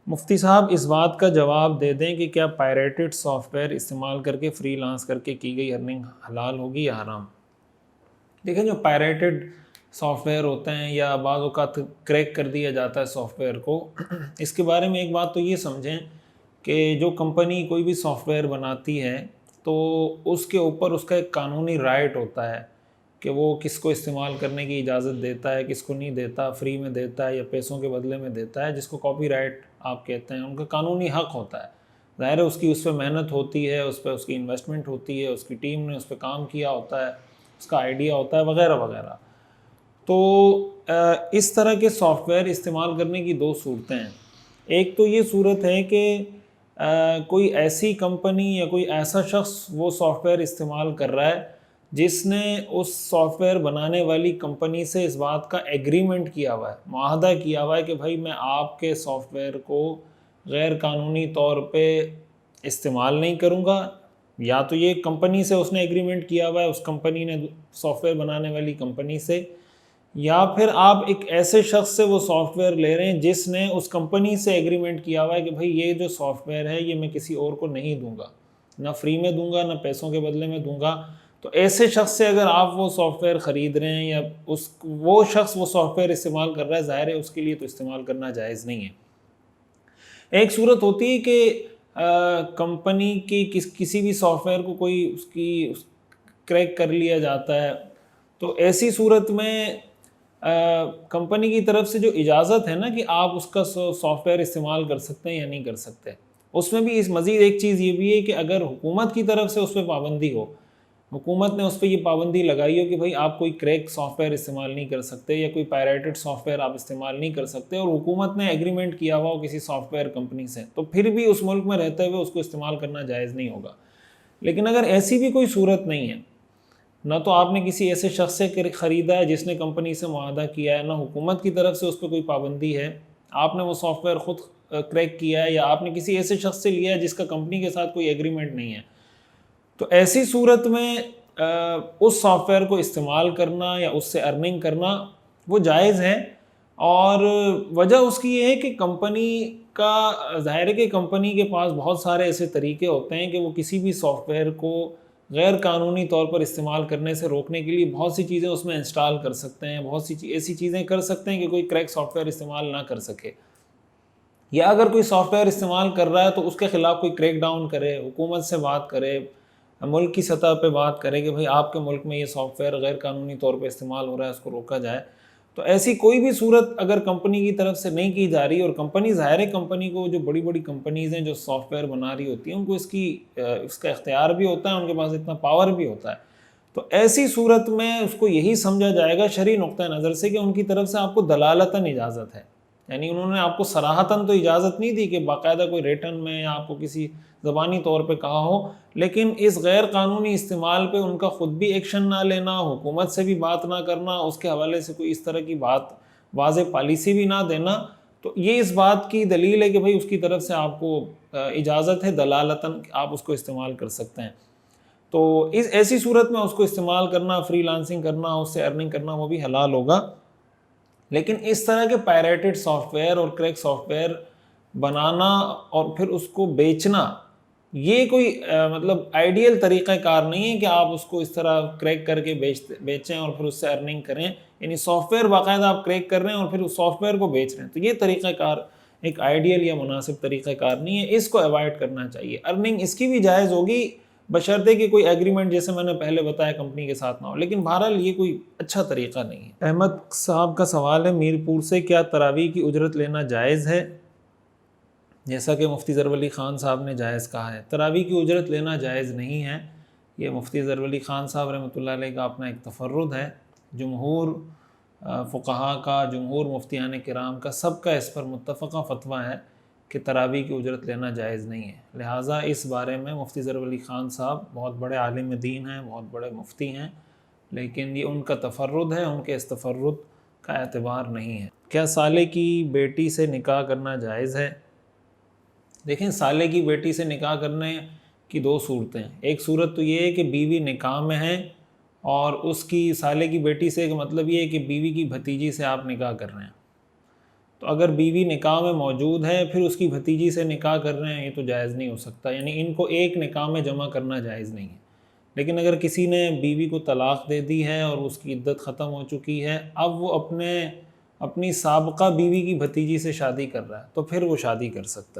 مفتی صاحب اس بات کا جواب دے دیں کہ کیا پائریٹڈ سافٹ ویئر استعمال کر کے فری لانس کر کے کی گئی ارننگ حلال ہوگی یا حرام؟ دیکھیں جو پائریٹڈ سافٹ ویئر ہوتے ہیں یا بعض اوقات کریک کر دیا جاتا ہے سافٹ ویئر کو، اس کے بارے میں ایک بات تو یہ سمجھیں کہ جو کمپنی کوئی بھی سافٹ ویئر بناتی ہے تو اس کے اوپر اس کا ایک قانونی رائٹ ہوتا ہے کہ وہ کس کو استعمال کرنے کی اجازت دیتا ہے، کس کو نہیں دیتا، فری میں دیتا ہے یا پیسوں کے بدلے میں دیتا ہے، جس کو کاپی رائٹ آپ کہتے ہیں، ان کا قانونی حق ہوتا ہے۔ ظاہر ہے اس کی اس پہ محنت ہوتی ہے، اس پہ اس کی انویسٹمنٹ ہوتی ہے، اس کی ٹیم نے اس پہ کام کیا ہوتا ہے، اس کا آئیڈیا ہوتا ہے وغیرہ وغیرہ۔ تو اس طرح کے سافٹ ویئر استعمال کرنے کی دو صورتیں ہیں۔ ایک تو یہ صورت ہے کہ کوئی ایسی کمپنی یا کوئی ایسا شخص وہ سافٹ ویئر استعمال کر رہا ہے جس نے اس سافٹ ویئر بنانے والی کمپنی سے اس بات کا ایگریمنٹ کیا ہوا ہے، معاہدہ کیا ہوا ہے کہ بھائی میں آپ کے سافٹ ویئر کو غیر قانونی طور پہ استعمال نہیں کروں گا۔ یا تو یہ کمپنی سے اس نے ایگریمنٹ کیا ہوا ہے، اس کمپنی نے سافٹ ویئر بنانے والی کمپنی سے، یا پھر آپ ایک ایسے شخص سے وہ سافٹ ویئر لے رہے ہیں جس نے اس کمپنی سے ایگریمنٹ کیا ہوا ہے کہ بھائی یہ جو سافٹ ویئر ہے یہ میں کسی اور کو نہیں دوں گا، نہ فری میں دوں گا نہ پیسوں کے بدلے میں دوں گا۔ تو ایسے شخص سے اگر آپ وہ سافٹ ویئر خرید رہے ہیں یا وہ شخص وہ سافٹ ویئر استعمال کر رہا ہے، ظاہر ہے اس کے لیے تو استعمال کرنا جائز نہیں ہے۔ ایک صورت ہوتی ہے کہ کمپنی کی کسی بھی سافٹ ویئر کو کوئی اس کی کریک کر لیا جاتا ہے، تو ایسی صورت میں کمپنی کی طرف سے جو اجازت ہے نا کہ آپ اس کا سافٹ ویئر استعمال کر سکتے ہیں یا نہیں کر سکتے، اس میں بھی اس مزید ایک چیز یہ بھی ہے کہ اگر حکومت کی طرف سے اس پہ پابندی ہو، حکومت نے اس پہ یہ پابندی لگائی ہو کہ بھائی آپ کوئی کریک سافٹ ویئر استعمال نہیں کر سکتے یا کوئی پائریٹڈ سافٹ ویئر آپ استعمال نہیں کر سکتے، اور حکومت نے ایگریمنٹ کیا ہوا ہو کسی سافٹ ویئر کمپنی سے، تو پھر بھی اس ملک میں رہتے ہوئے اس کو استعمال کرنا جائز نہیں ہوگا۔ لیکن اگر ایسی بھی کوئی صورت نہیں ہے، نہ تو آپ نے کسی ایسے شخص سے خریدا ہے جس نے کمپنی سے معاہدہ کیا ہے، نہ حکومت کی طرف سے اس پہ کوئی پابندی ہے، آپ نے وہ سافٹ ویئر خود کریک کیا ہے، یا آپ نے کسی ایسے شخص سے لیا ہے جس کا کمپنی کے ساتھ کوئی ایگریمنٹ نہیں ہے، تو ایسی صورت میں اس سافٹ ویئر کو استعمال کرنا یا اس سے ارننگ کرنا وہ جائز ہے۔ اور وجہ اس کی یہ ہے کہ کمپنی کا ظاہر ہے کہ کمپنی کے پاس بہت سارے ایسے طریقے ہوتے ہیں کہ وہ کسی بھی سافٹ ویئر کو غیر قانونی طور پر استعمال کرنے سے روکنے کے لیے بہت سی چیزیں اس میں انسٹال کر سکتے ہیں، بہت سی ایسی چیزیں کر سکتے ہیں کہ کوئی کریک سافٹ ویئر استعمال نہ کر سکے، یا اگر کوئی سافٹ ویئر استعمال کر رہا ہے تو اس کے خلاف کوئی کریک ڈاؤن کرے، حکومت سے بات کرے، ملک کی سطح پہ بات کرے کہ بھئی آپ کے ملک میں یہ سافٹ ویئر غیر قانونی طور پہ استعمال ہو رہا ہے، اس کو روکا جائے۔ تو ایسی کوئی بھی صورت اگر کمپنی کی طرف سے نہیں کی جا رہی، اور کمپنی ظاہر ہے کمپنی کو جو بڑی بڑی کمپنیز ہیں جو سافٹ ویئر بنا رہی ہوتی ہیں ان کو اس کا اختیار بھی ہوتا ہے، ان کے پاس اتنا پاور بھی ہوتا ہے، تو ایسی صورت میں اس کو یہی سمجھا جائے گا شرعی نقطہ نظر سے کہ ان کی طرف سے آپ کو دلالتاً اجازت ہے، یعنی انہوں نے آپ کو صراحتاً تو اجازت نہیں دی کہ باقاعدہ کوئی ریٹن میں یا آپ کو کسی زبانی طور پہ کہا ہو، لیکن اس غیر قانونی استعمال پہ ان کا خود بھی ایکشن نہ لینا، حکومت سے بھی بات نہ کرنا، اس کے حوالے سے کوئی اس طرح کی بات واضح پالیسی بھی نہ دینا، تو یہ اس بات کی دلیل ہے کہ بھئی اس کی طرف سے آپ کو اجازت ہے دلالتاً کہ آپ اس کو استعمال کر سکتے ہیں۔ تو ایسی صورت میں اس کو استعمال کرنا، فری لانسنگ کرنا، اس سے ارننگ کرنا وہ بھی حلال ہوگا۔ لیکن اس طرح کے پائریٹڈ سافٹ ویئر اور کریک سافٹ ویئر بنانا اور پھر اس کو بیچنا، یہ کوئی مطلب آئیڈیل طریقہ کار نہیں ہے کہ آپ اس کو اس طرح کریک کر کے بیچیں اور پھر اس سے ارننگ کریں، یعنی سافٹ ویئر باقاعدہ آپ کریک کر رہے ہیں اور پھر اس سافٹ ویئر کو بیچ رہے ہیں، تو یہ طریقہ کار ایک آئیڈیل یا مناسب طریقہ کار نہیں ہے، اس کو اوائڈ کرنا چاہیے۔ ارننگ اس کی بھی جائز ہوگی بشرطے کہ کوئی ایگریمنٹ جیسے میں نے پہلے بتایا کمپنی کے ساتھ نہ ہو، لیکن بہرحال یہ کوئی اچھا طریقہ نہیں ہے۔ احمد صاحب کا سوال ہے میرپور سے، کیا تراویح کی اجرت لینا جائز ہے؟ جیسا کہ مفتی ظفرعلی خان صاحب نے جائز کہا ہے، تراویح کی اجرت لینا جائز نہیں ہے، یہ مفتی ظفرعلی خان صاحب رحمۃ اللہ علیہ کا اپنا ایک تفرد ہے، جمہور فقہا کا، جمہور مفتیان کرام کا، سب کا اس پر متفقہ فتویٰ ہے کہ تراویح کی اجرت لینا جائز نہیں ہے، لہٰذا اس بارے میں مفتی ظفرعلی خان صاحب بہت بڑے عالم دین ہیں، بہت بڑے مفتی ہیں، لیکن یہ ان کا تفرد ہے، ان کے اس تفرد کا اعتبار نہیں ہے۔ کیا سالے کی بیٹی سے نکاح کرنا جائز ہے؟ دیکھیں سالے کی بیٹی سے نکاح کرنے کی دو صورتیں، ایک صورت تو یہ ہے کہ بیوی نکاح میں ہے، اور اس کی سالے کی بیٹی سے ایک مطلب یہ ہے کہ بیوی کی بھتیجی سے آپ نکاح کر رہے ہیں، تو اگر بیوی نکاح میں موجود ہے پھر اس کی بھتیجی سے نکاح کر رہے ہیں، یہ تو جائز نہیں ہو سکتا، یعنی ان کو ایک نکاح میں جمع کرنا جائز نہیں ہے۔ لیکن اگر کسی نے بیوی کو طلاق دے دی ہے اور اس کی عدت ختم ہو چکی ہے، اب وہ اپنی سابقہ بیوی کی بھتیجی سے شادی کر رہا ہے تو پھر وہ شادی کر سکتا ہے۔